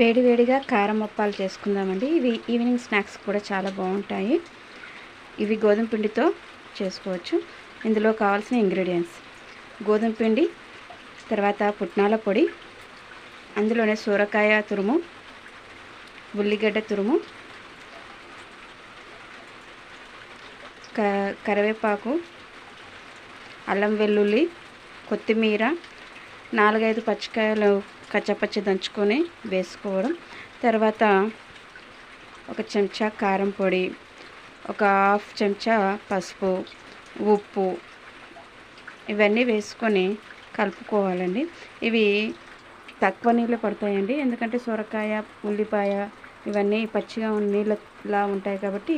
వేడివేడిగా కారం అప్పాలు చేసుకుందామండి. ఇవి ఈవినింగ్ స్నాక్స్ కూడా చాలా బాగుంటాయి. ఇవి గోధుమ పిండితో చేసుకోవచ్చు. ఇందులో కావాల్సిన ఇంగ్రీడియంట్స్: గోధుమ పిండి, తర్వాత పుట్నాల పొడి, అందులోనే సొరకాయ తురుము, ఉల్లిగడ్డ తురుము, కరివేపాకు, అల్లం వెల్లుల్లి, కొత్తిమీర, 4-5 పచ్చికాయలు కచ్చపచ్చి దంచుకొని వేసుకోవడం. తర్వాత 1 చెంచా కారం పొడి, 1/2 చెంచా పసుపు, ఉప్పు, ఇవన్నీ వేసుకొని కలుపుకోవాలండి. ఇవి తక్కువ నీళ్ళు పడతాయండి, ఎందుకంటే సొరకాయ, ఉల్లిపాయ ఇవన్నీ పచ్చిగా నీళ్ళలా ఉంటాయి కాబట్టి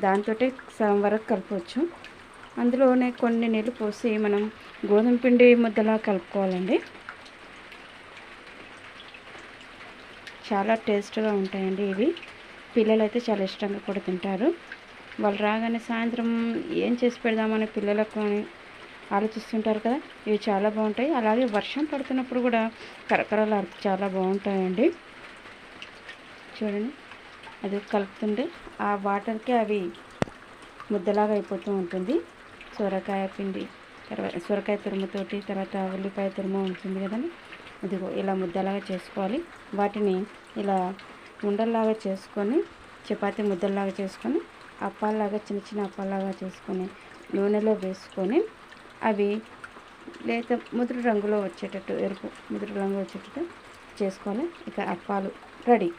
దాంతోటే సగం వరకు కలపవచ్చు. అందులోనే కొన్ని నీళ్ళు పోసి మనం గోధుమ పిండి ముద్దలా కలుపుకోవాలండి. చాలా టేస్ట్గా ఉంటాయండి ఇవి. పిల్లలైతే చాలా ఇష్టంగా కూడా తింటారు. వాళ్ళు రాగానే సాయంత్రం ఏం చేసి పెడదామని పిల్లలకు అని ఆలోచిస్తుంటారు కదా. ఇవి చాలా బాగుంటాయి. అలాగే వర్షం పడుతున్నప్పుడు కూడా కరకరలాడుతూ చాలా బాగుంటాయండి. చూడండి, అది కలుపుతుంటే ఆ వాటర్కి అవి ముద్దలాగా అయిపోతూ ఉంటుంది. సొరకాయ పిండి, తర్వాత సొరకాయ తురుముతోటి, తర్వాత ఉల్లిపాయ తురుము ఉంటుంది కదండి, ఇదిగో ఇలా ముద్దలాగా చేసుకోవాలి. వాటిని ఇలా ఉండల్లాగా చేసుకొని, చపాతీ ముద్దల్లాగా చేసుకొని, అప్పాల్లాగా చిన్న చిన్న అప్పాల్లాగా చేసుకొని నూనెలో వేసుకొని అవి లేత ముదురు రంగులో వచ్చేటట్టు, ఎరుపు ముదురు రంగు వచ్చేటట్టు చేసుకోవాలి. ఇక అప్పాలు రెడీ.